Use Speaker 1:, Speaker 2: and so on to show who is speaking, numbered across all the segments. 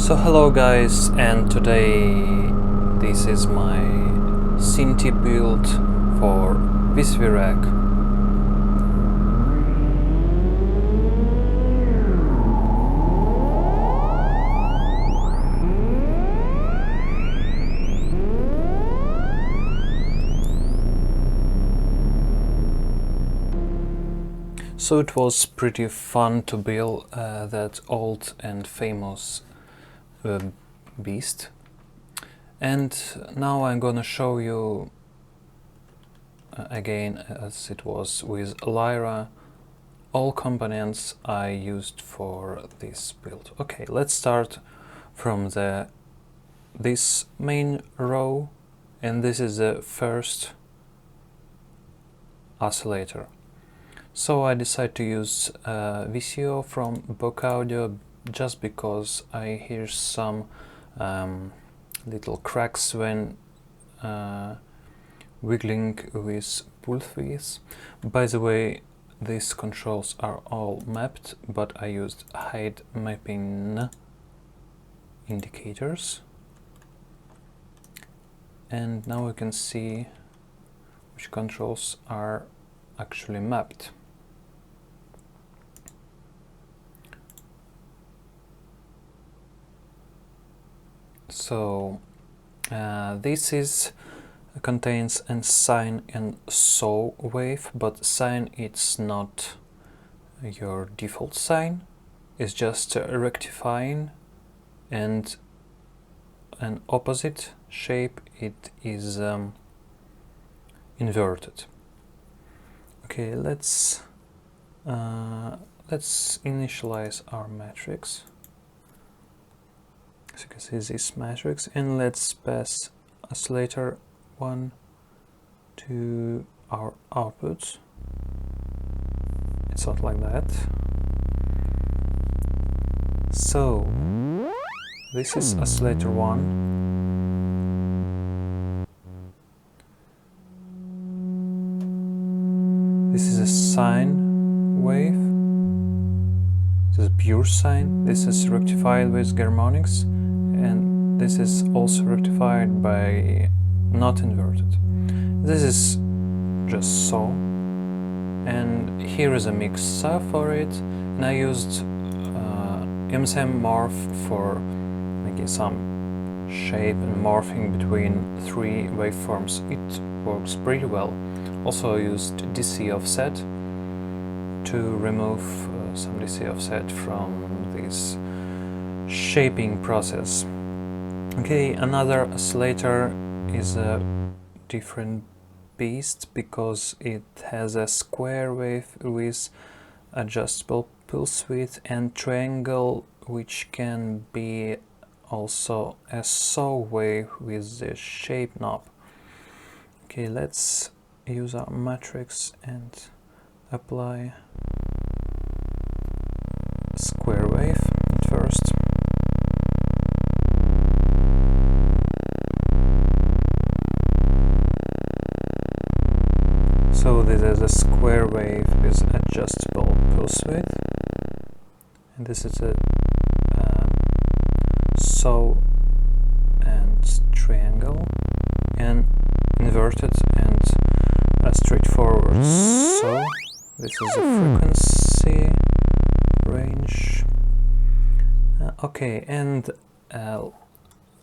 Speaker 1: So hello guys, and today this is my Synthi build for VCV Rack. So it was pretty fun to build that old and famous beast, and now I'm gonna show you again, as it was with Lyra, all components I used for this build. Okay, let's start from this main row, and this is the first oscillator. So I decided to use VCO from Bogaudio just because I hear some little cracks when wiggling with pulse width. By the way, these controls are all mapped, but I used hide mapping indicators. And now we can see which controls are actually mapped. So this contains a sine and saw wave, but sine it's not your default sine, it's just rectifying, and an opposite shape it is inverted. Okay, let's initialize our matrix. As you can see, this matrix, and let's pass oscillator 1 to our output. It's not like that. So this is oscillator 1. This is a sine wave. This is pure sine. This is rectified with harmonics. And this is also rectified by not inverted. This is just saw, and here is a mixer for it, and I used MSM morph for making some shape and morphing between three waveforms. It works pretty well. Also I used DC offset to remove some DC offset from this shaping process. Okay, another oscillator is a different beast because it has a square wave with adjustable pulse width, and triangle, which can be also a saw wave with the shape knob. Okay, let's use our matrix and apply square wave at first. So this is a square wave with adjustable pulse width, and this is a saw and triangle, and inverted and straightforward. So this is a frequency range. Okay, and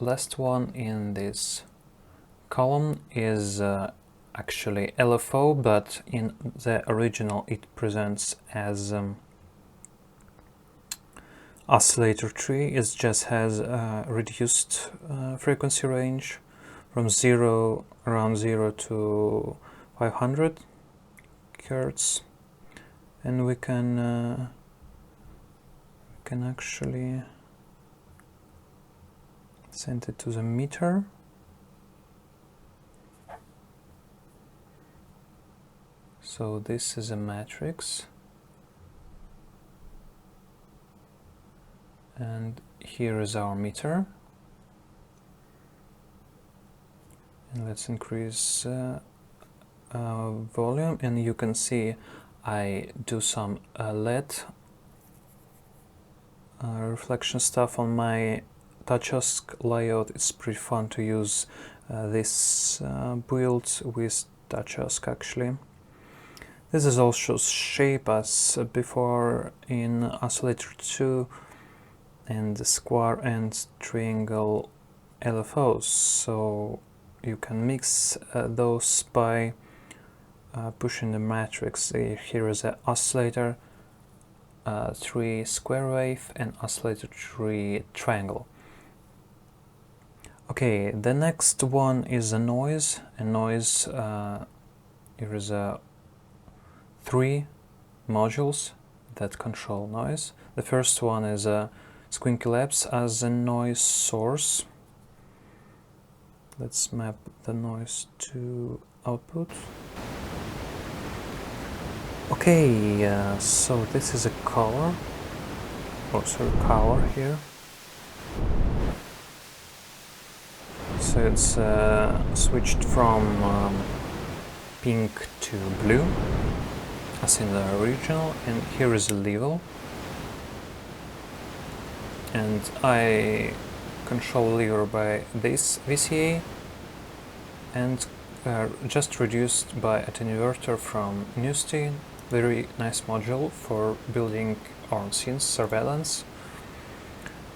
Speaker 1: last one in this column is actually LFO, but in the original it presents as oscillator tree. It just has a reduced frequency range from around 0 to 500 Hz, and we can actually send it to the meter. So this is a matrix, and here is our meter, and let's increase volume, and you can see I do some LED reflection stuff on my TouchOSC layout. It's pretty fun to use this build with TouchOSC actually. This is also shape as before in Oscillator 2 and the square and triangle LFOs, so you can mix those by pushing the matrix. Here is an oscillator 3 square wave and oscillator 3 triangle. Okay, the next one is a noise. Here is 3 modules that control noise. The first one is a Squinky Labs as a noise source. Let's map the noise to output. Okay, so this is a color, color here. So it's switched from pink to blue, as in the original, and here is a level. And I control lever by this VCA and just reduced by attenuator from Joystick. Very nice module for building on synth surveillance.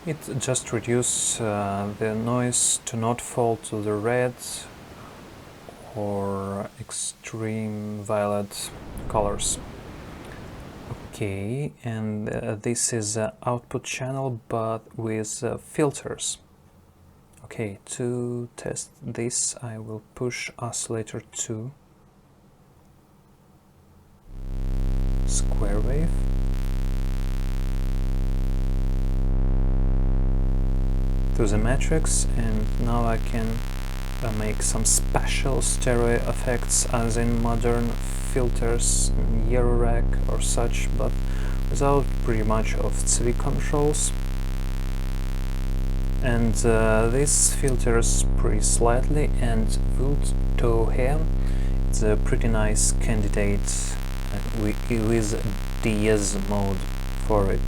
Speaker 1: It just reduces the noise to not fall to the red or extreme violet colors. Okay, and this is an output channel but with filters. Okay, to test this I will push oscillator 2 square wave. To the matrix, and now I can make some special stereo effects as in modern filters, Rack or such, but without pretty much of CV controls. And this filters pretty slightly, and Bogaudio, it's a pretty nice candidate with DS mode for it.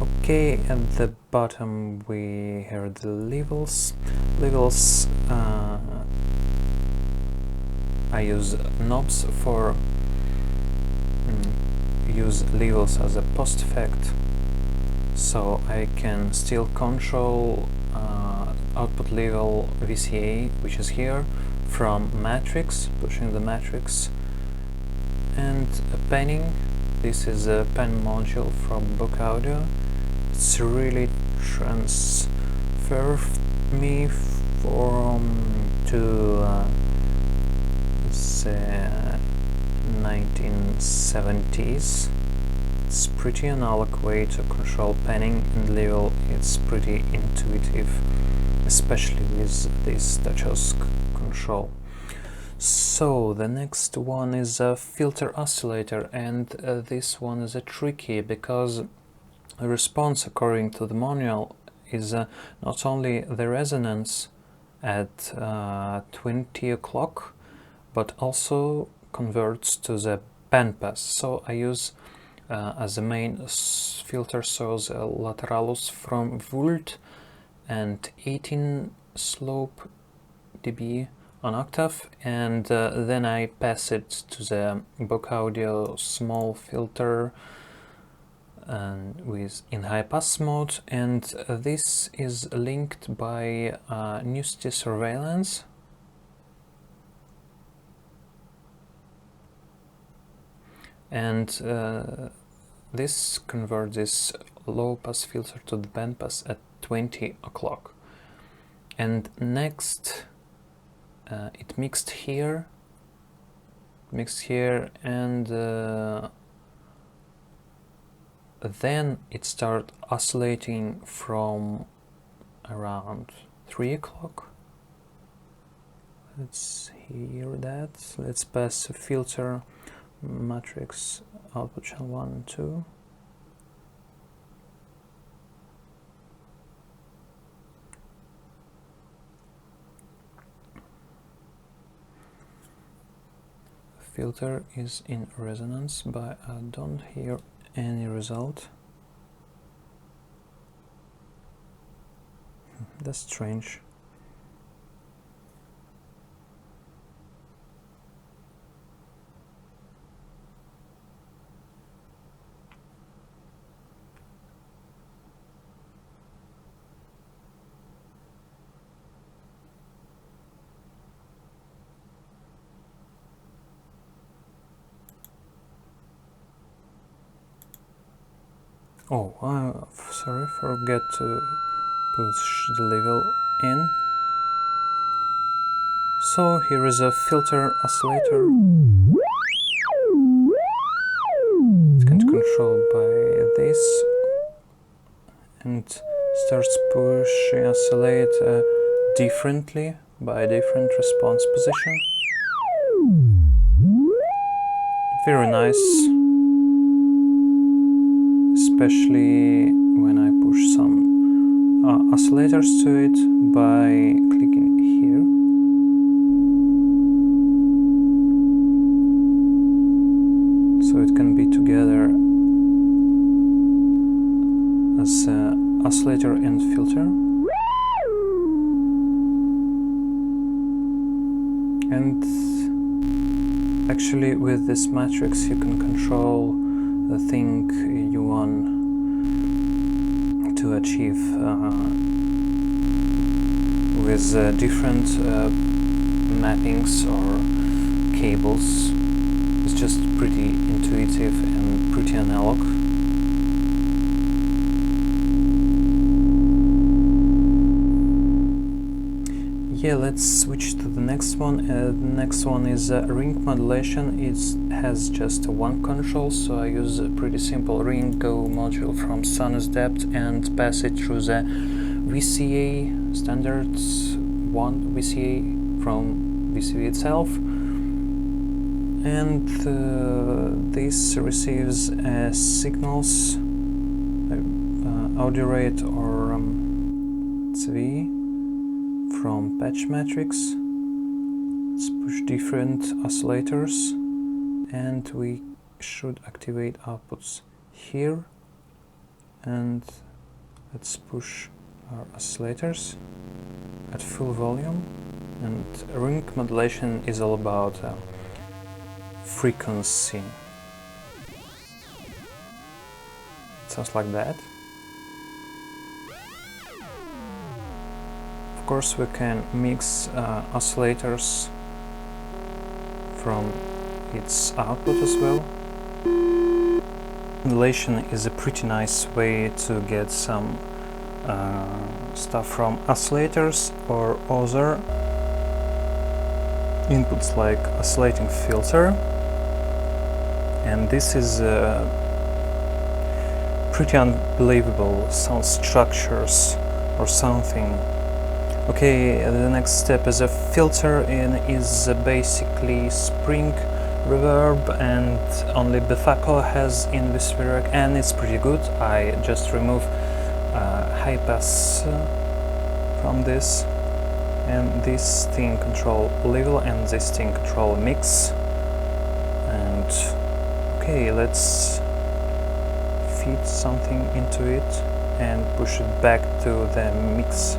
Speaker 1: Okay, at the bottom we hear the levels. I use knobs for use levels as a post effect, so I can still control output level VCA, which is here, from matrix, pushing the matrix, and panning. This is a pan module from Bogaudio. It's really transferred me to the 1970s. It's pretty analog way to control panning and level. It's pretty intuitive, especially with this TouchOSC control. So the next one is a filter oscillator, and this one is a tricky because the response according to the manual is not only the resonance at 20 o'clock, but also converts to the bandpass. So I use as a main filter source Lateralus from Volt and 18 slope dB on octave, and then I pass it to the Bogaudio small filter with in high pass mode, and this is linked by Joystick surveillance. And this converts this low pass filter to the band pass at 20 o'clock. And next it mixed here, and then it started oscillating from around 3 o'clock. Let's hear that. Let's pass a filter matrix output channel 1 and 2. Filter is in resonance, but I don't hear any result. That's strange. Oh, sorry, forget to push the level in. So here is a filter oscillator. It can control by this and starts pushing oscillator differently by different response position. Very nice, especially when I push some oscillators to it by clicking here. So it can be together as oscillator and filter. And actually with this matrix you can control the thing you want to achieve with different mappings or cables. It's just pretty intuitive and pretty analog. Yeah, let's switch to the next one. The next one is ring modulation. It has just one control, so I use a pretty simple ring go module from sinus depth and pass it through the VCA standards 1 VCA from VCV itself. And this receives signals, audio rate or CV from patch matrix. Let's push different oscillators and we should activate outputs here, and let's push our oscillators at full volume. And ring modulation is all about frequency. It sounds like that. Of course we can mix oscillators from its output as well. Modulation is a pretty nice way to get some stuff from oscillators or other inputs like oscillating filter, and this is pretty unbelievable sound structures or something. Okay, the next step is a filter and is basically spring reverb, and only Bogaudio has in VCV Rack, and it's pretty good. I just remove high pass from this, and this thing control level and this thing control mix. And okay, let's feed something into it and push it back to the mix.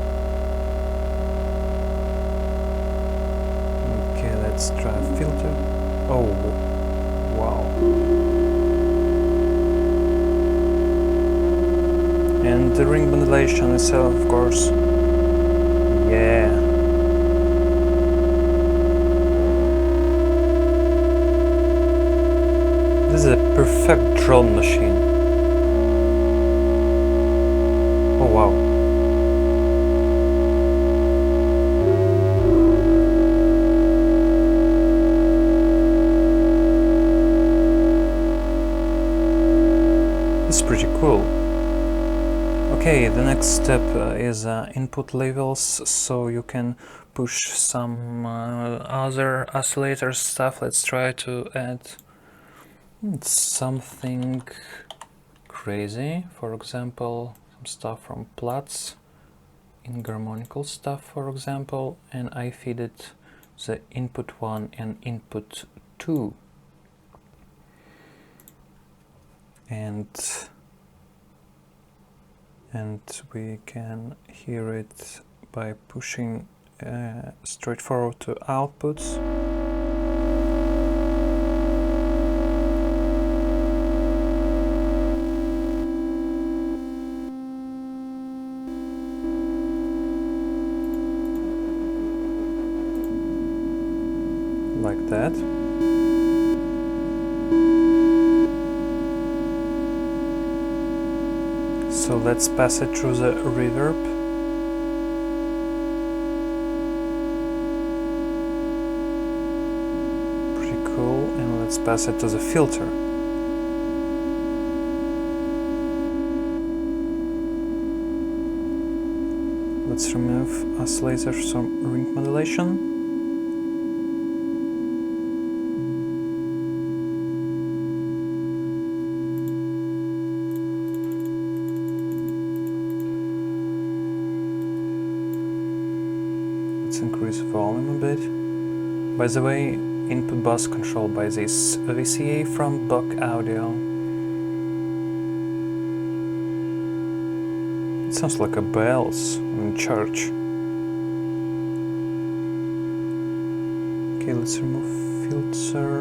Speaker 1: Let's try filter. Oh, wow. And the ring modulation itself, of course. Yeah. This is a perfect drone machine. Oh, wow. Pretty cool. Okay, the next step is input levels, so you can push some other oscillator stuff. Let's try to add something crazy, for example some stuff from Platts, inharmonical stuff for example, and I feed it the input 1 and input 2, and and we can hear it by pushing straightforward to outputs. Like that. So let's pass it through the reverb. Pretty cool. And let's pass it to the filter. Let's remove oscillator from ring modulation. Increase volume a bit. By the way, input bus controlled by this VCA from Bogaudio. It sounds like a bells in church. Okay, let's remove filter.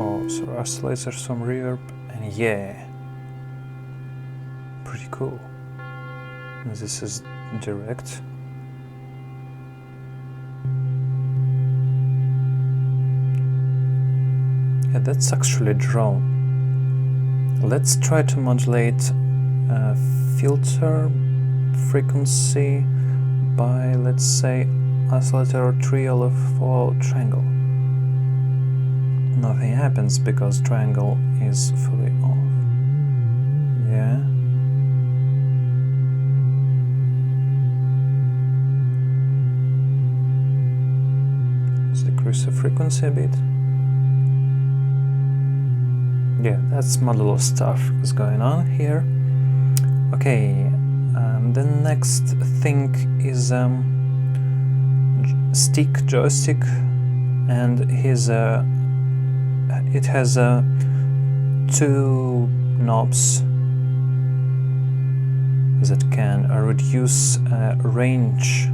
Speaker 1: Oh, so oscillator, some reverb, and yeah, pretty cool. This is direct. Yeah, that's actually drone. Let's try to modulate filter frequency by, let's say, oscillator 3 LFO triangle. Nothing happens because triangle is fully off. Yeah. Decrease the frequency a bit. Yeah, that's modular stuff is going on here. Okay, the next thing is joystick, and it has two knobs that can reduce range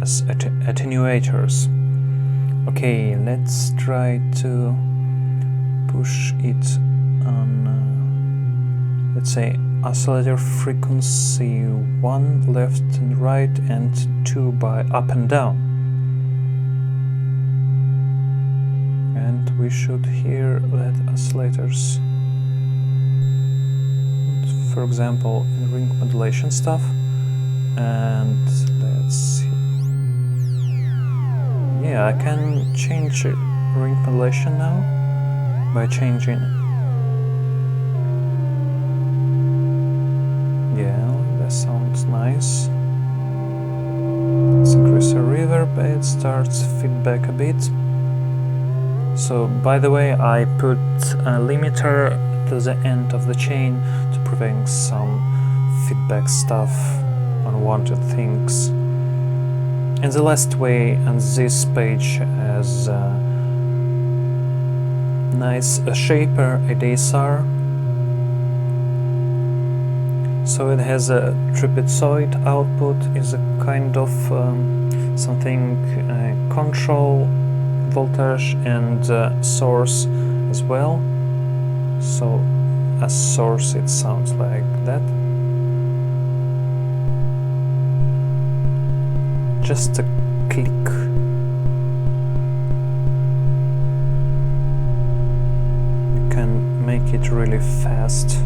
Speaker 1: as attenuators. Okay, let's try to push it on, let's say, oscillator frequency 1 left and right, and 2 by up and down. And we should hear that oscillators, for example, in ring modulation stuff. And let's see. Yeah, I can change ring modulation now by changing. Yeah, that sounds nice. Let's increase the reverb, it starts feedback a bit. So, by the way, I put a limiter to the end of the chain to prevent some feedback stuff, unwanted things. And the last way on this page has a nice shaper, a DSR. So it has a trapezoid output, is a kind of something control voltage and source as well. So as source it sounds like that. Just a click. You can make it really fast.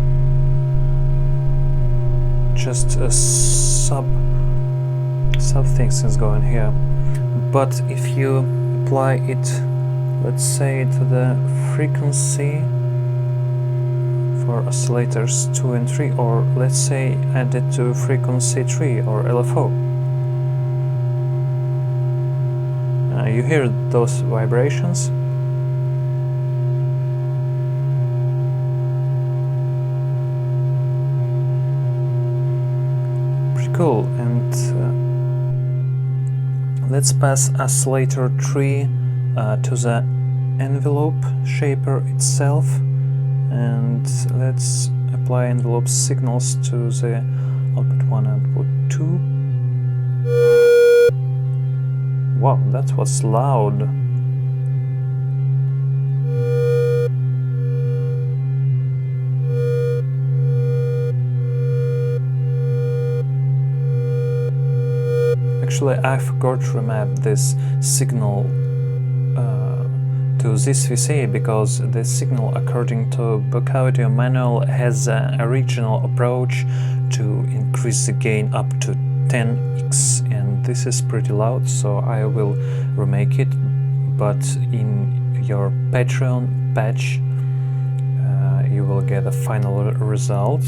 Speaker 1: Just a sub things is going here. But if you apply it, let's say, to the frequency for oscillators 2 and 3, or let's say add it to frequency 3 or LFO. You hear those vibrations. Pretty cool. And let's pass oscillator 3 to the envelope shaper itself, and let's apply envelope signals to the output 1 and output 2. Wow, that was loud. Actually, I forgot to remap this signal to this VCA because the signal, according to Bogaudio manual, has an original approach to increase the gain up to 10x, and this is pretty loud, so I will remake it, but in your Patreon patch you will get a final result.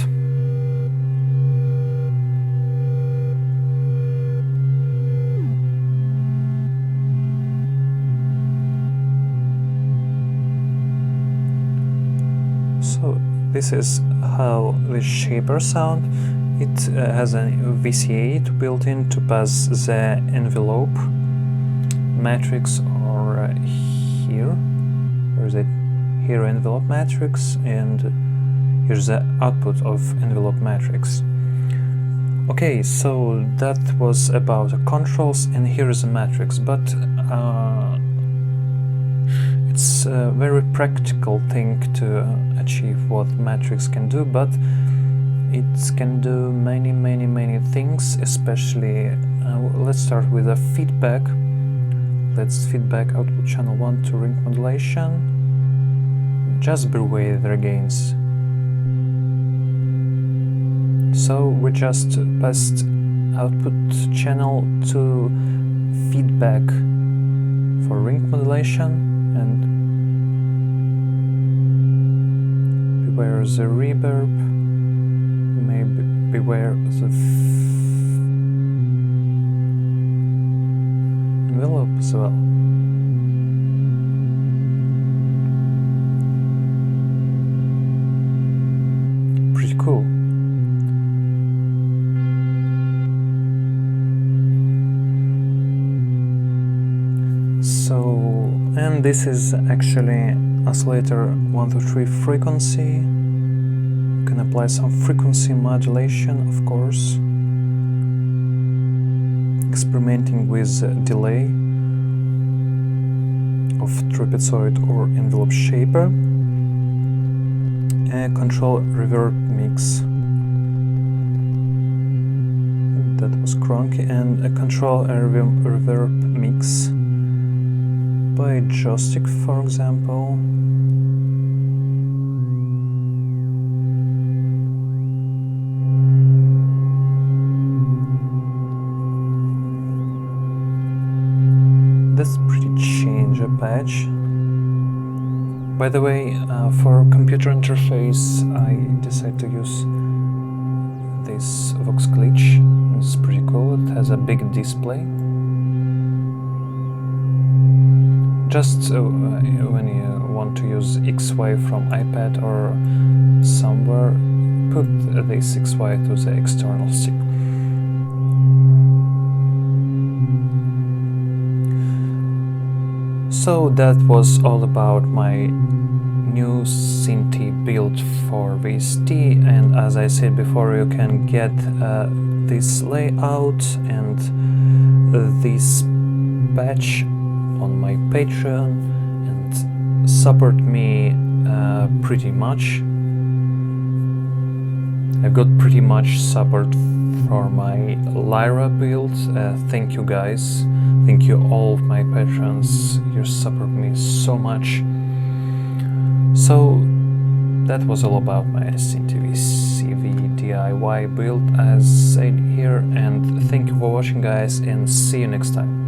Speaker 1: So this is how the shaper sound. It has a VCA built in to pass the envelope matrix, or here, where is it? Here envelope matrix, and here's the output of envelope matrix. Okay, so that was about the controls, and here is the matrix, but it's a very practical thing to achieve what matrix can do, but it can do many things, especially let's start with a feedback. Let's feedback output channel 1 to ring modulation. Just beware their gains. So we just passed output channel to feedback for ring modulation, and beware the reverb, maybe beware the envelope as well. Pretty cool. So, and this is actually oscillator 1 to 3 frequency. You can apply some frequency modulation, of course, experimenting with delay of trapezoid or envelope shaper, and control reverb mix. That was cronky, and a control reverb mix by Joystick, for example. That's pretty change a patch. By the way, for computer interface, I decided to use this Vox glitch. It's pretty cool. It has a big display. Just when you want to use XY from iPad or somewhere, put this XY to the external stick. So that was all about my new Synth build for VST, and as I said before, you can get this layout and this patch on my Patreon and support me pretty much. I've got pretty much support for my Lyra build. Thank you guys. Thank you all of my patrons. You support me so much. So that was all about my Synth VCV DIY build, as said here, and thank you for watching, guys, and see you next time.